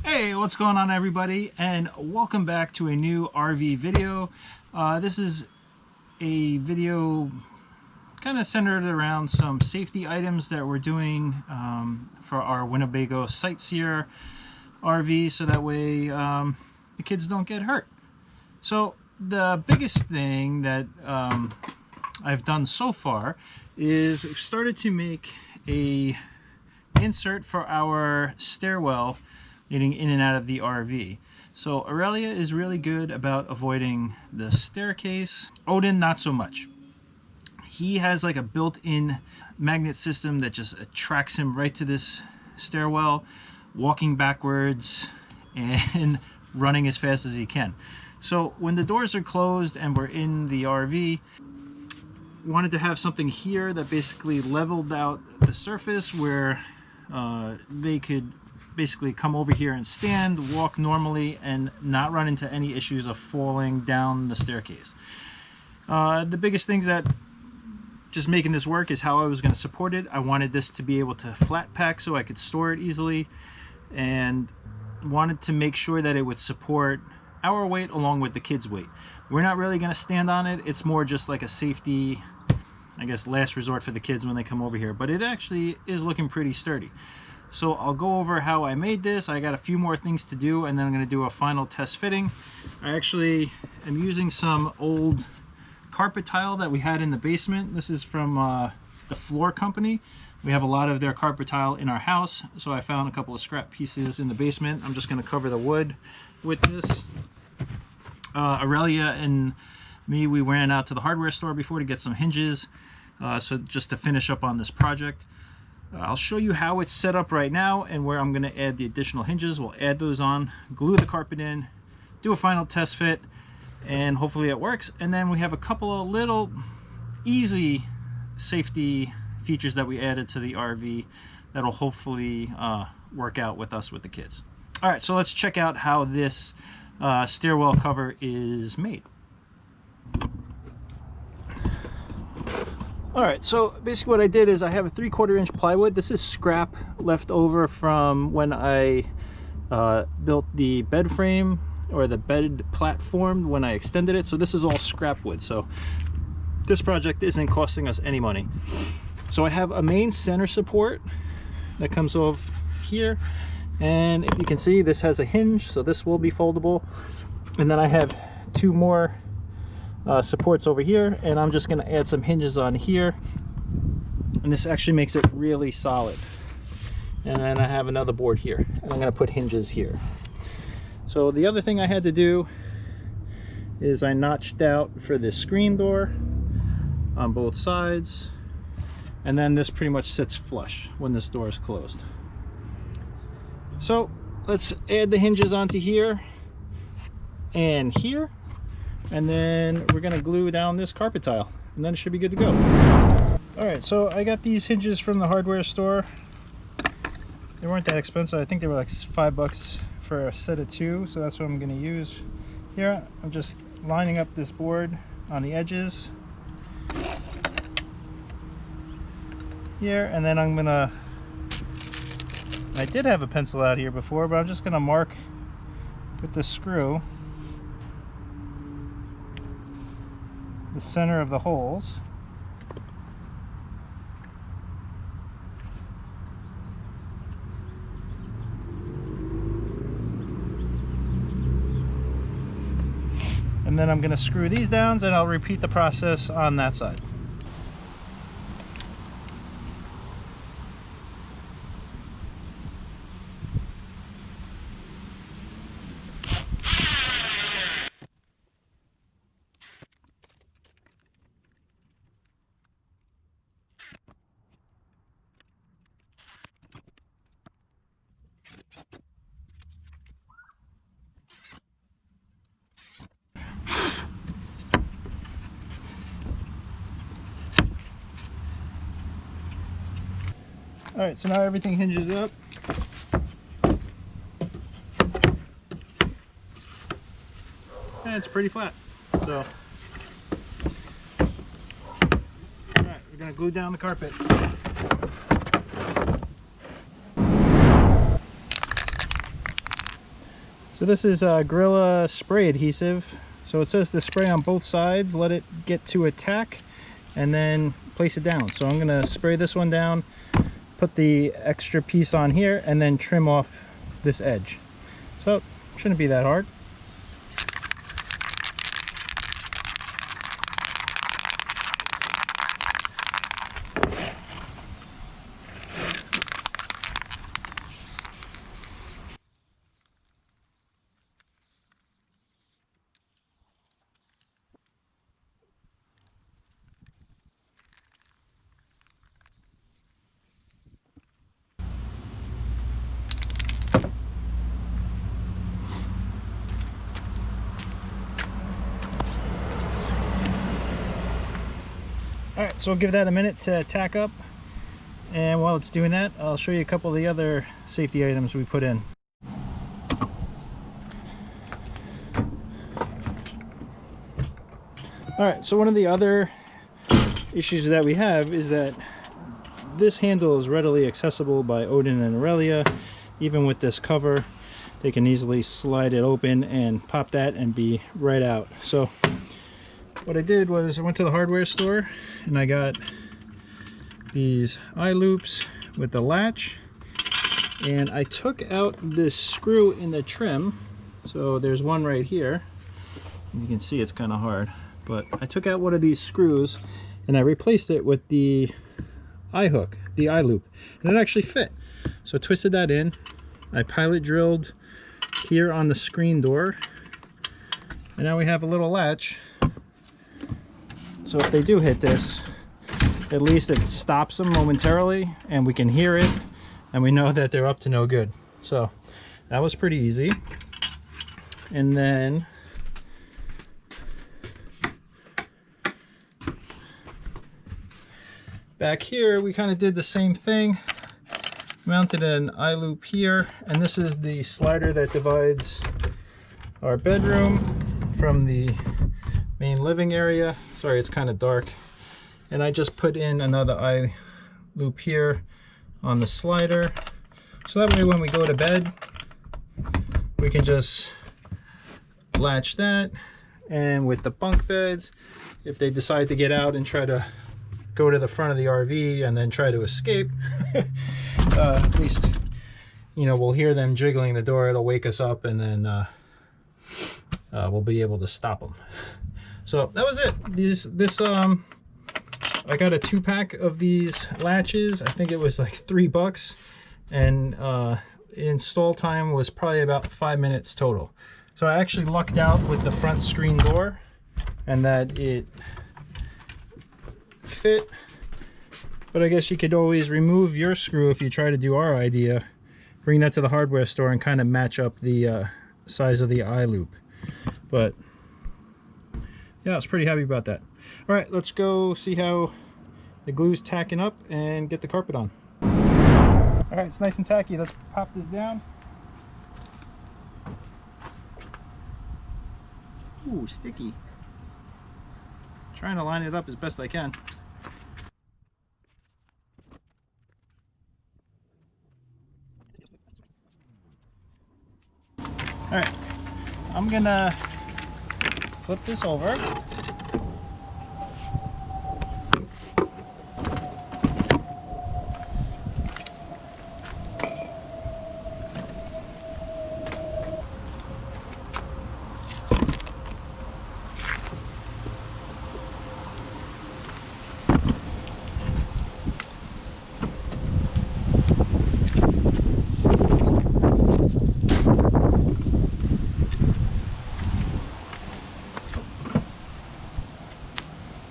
Hey, what's going on everybody, and welcome back to a new RV video. This is a video kind of centered around some safety items that we're doing for our Winnebago Sightseer RV, so that way the kids don't get hurt. So the biggest thing that I've done so far is I've started to make a insert for our stairwell getting in and out of the RV. So Aurelia is really good about avoiding the staircase. Odin, not so much. He has like a built-in magnet system that just attracts him right to this stairwell, walking backwards and running as fast as he can. So when the doors are closed and we're in the RV, wanted to have something here that basically leveled out the surface where they could basically come over here and stand, walk normally, and not run into any issues of falling down the staircase. The biggest things that just making this work is how I was going to support it. I wanted this to be able to flat pack so I could store it easily, and wanted to make sure that it would support our weight along with the kids' weight. We're not really going to stand on it. It's more just like a safety, I guess, last resort for the kids when they come over here, but it actually is looking pretty sturdy. So I'll go over how I made this. I got a few more things to do, and then I'm going to do a final test fitting. I actually am using some old carpet tile that we had in the basement. This is from the floor company. We have a lot of their carpet tile in our house, so I found a couple of scrap pieces in the basement. I'm just going to cover the wood with this. Aurelia and me, we ran out to the hardware store before to get some hinges, so just to finish up on this project. I'll show you how it's set up right now and where I'm going to add the additional hinges. We'll add those on, glue the carpet in, do a final test fit, and hopefully it works. And then we have a couple of little easy safety features that we added to the RV that'll hopefully work out with us with the kids. All right, so let's check out how this stairwell cover is made. All right, so basically what I did is I have a 3/4 inch plywood. This is scrap left over from when I built the bed frame, or the bed platform when I extended it. So this is all scrap wood. So this project isn't costing us any money. So I have a main center support that comes off here. And if you can see, this has a hinge, so this will be foldable. And then I have two more supports over here, and I'm just going to add some hinges on here, and this actually makes it really solid. And then I have another board here, and I'm going to put hinges here. So the other thing I had to do is I notched out for this screen door on both sides, and then this pretty much sits flush when this door is closed. So let's add the hinges onto here and here, and then we're going to glue down this carpet tile, and then it should be good to go. All right, so I got these hinges from the hardware store. They weren't that expensive. I think they were like $5 for a set of two, so that's what I'm going to use here. I'm just lining up this board on the edges here, and then I'm gonna, I did have a pencil out here before, but I'm just gonna mark with the screw the center of the holes. And then I'm going to screw these down, and I'll repeat the process on that side. All right, so now everything hinges up. And it's pretty flat. So, all right, we're gonna glue down the carpet. So this is Gorilla spray adhesive. So it says to spray on both sides, let it get to a tack, and then place it down. So I'm gonna spray this one down, put the extra piece on here, and then trim off this edge. So it shouldn't be that hard. Alright, so we'll give that a minute to tack up, and while it's doing that, I'll show you a couple of the other safety items we put in. Alright, so one of the other issues that we have is that this handle is readily accessible by Odin and Aurelia. Even with this cover, they can easily slide it open and pop that and be right out. So what I did was I went to the hardware store and I got these eye loops with the latch, and I took out this screw in the trim. So there's one right here. You can see it's kind of hard, but I took out one of these screws and I replaced it with the eye hook, the eye loop, and it actually fit. So I twisted that in. I pilot drilled here on the screen door, and now we have a little latch. So if they do hit this, at least it stops them momentarily and we can hear it and we know that they're up to no good. So that was pretty easy. And then back here we kind of did the same thing. Mounted an eye loop here, and this is the slider that divides our bedroom from the main living area. Sorry, it's kind of dark. And I just put in another eye loop here on the slider, so that way when we go to bed we can just latch that. And with the bunk beds, if they decide to get out and try to go to the front of the RV and then try to escape, at least, you know, we'll hear them jiggling the door. It'll wake us up, and then we'll be able to stop them. So that was it. I got a 2-pack of these latches. I think it was like $3, and install time was probably about 5 minutes total. So I actually lucked out with the front screen door and that it fit. But I guess you could always remove your screw if you try to do our idea. Bring that to the hardware store and kind of match up the size of the eye loop. But yeah, I was pretty happy about that. All right, let's go see how the glue's tacking up and get the carpet on. All right, it's nice and tacky. Let's pop this down. Ooh, sticky. Trying to line it up as best I can. All right, I'm gonna flip this over.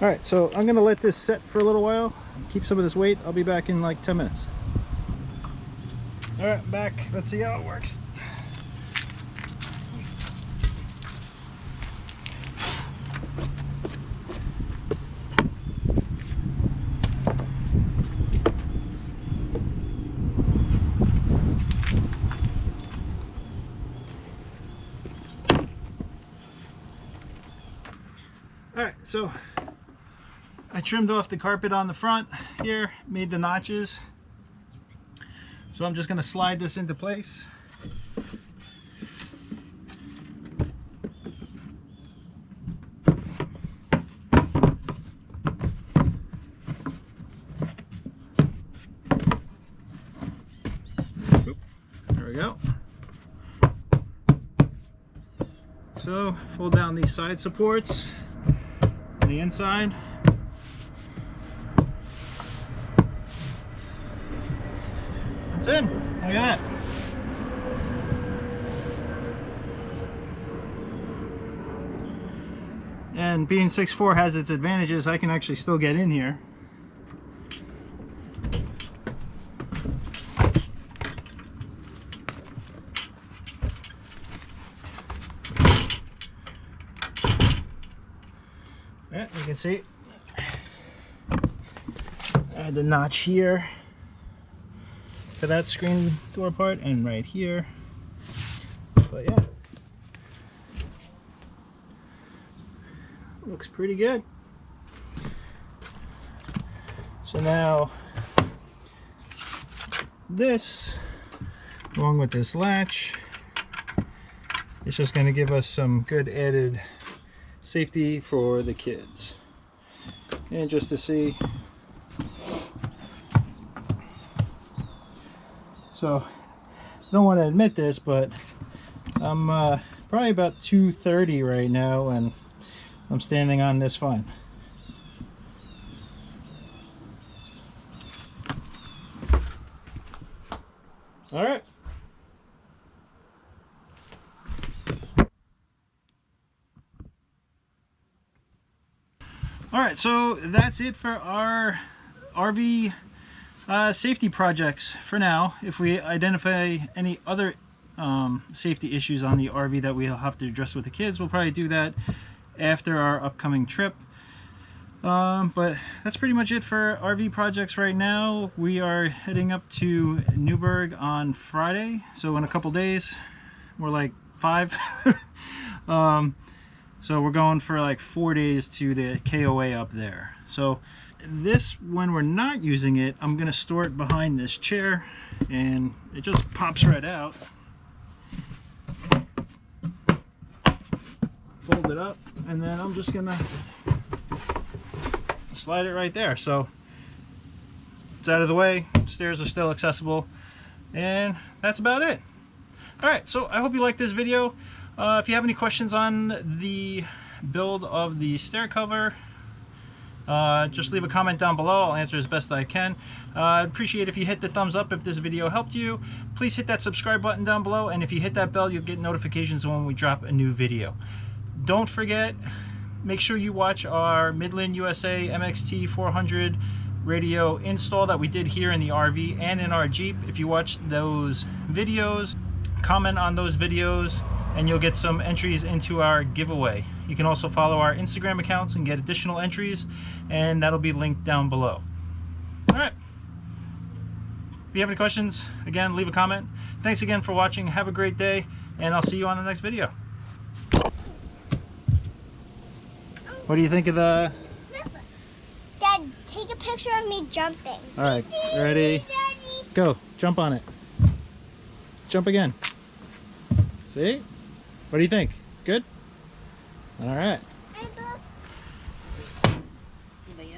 All right, so I'm gonna let this set for a little while, keep some of this weight. I'll be back in like 10 minutes. All right, I'm back. Let's see how it works. All right, so I trimmed off the carpet on the front here, made the notches. So I'm just going to slide this into place. So fold down these side supports on the inside. That's it. Look at that. And being 6'4" has its advantages. I can actually still get in here. Yeah, you can see I had the notch here for that screen door part, and right here. But yeah, looks pretty good. So now this, along with this latch, it's just going to give us some good added safety for the kids. And just to see, so I don't want to admit this, but I'm probably about 230 right now, and I'm standing on this fine. All right. All right, so that's it for our RV safety projects for now. If we identify any other safety issues on the RV that we'll have to address with the kids, we'll probably do that after our upcoming trip. But that's pretty much it for RV projects right now. We are heading up to Newburgh on Friday, so in a couple days. We're like 5. So we're going for like 4 days to the KOA up there. So this, when we're not using it, I'm gonna store it behind this chair, and it just pops right out. Fold it up, and then I'm just gonna slide it right there. So it's out of the way, stairs are still accessible, and that's about it. All right, so I hope you liked this video. If you have any questions on the build of the stair cover, just leave a comment down below. I'll answer as best I can. I'd appreciate if you hit the thumbs up if this video helped you. Please hit that subscribe button down below, and if you hit that bell, you'll get notifications when we drop a new video. Don't forget, make sure you watch our Midland USA MXT 400 radio install that we did here in the RV and in our Jeep. If you watch those videos, comment on those videos, and you'll get some entries into our giveaway. You can also follow our Instagram accounts and get additional entries, and that'll be linked down below. All right. If you have any questions, again, leave a comment. Thanks again for watching. Have a great day, and I'll see you on the next video. What do you think of the... Dad, take a picture of me jumping. All right, ready? Go, jump on it. Jump again. See? What do you think? Good? All right.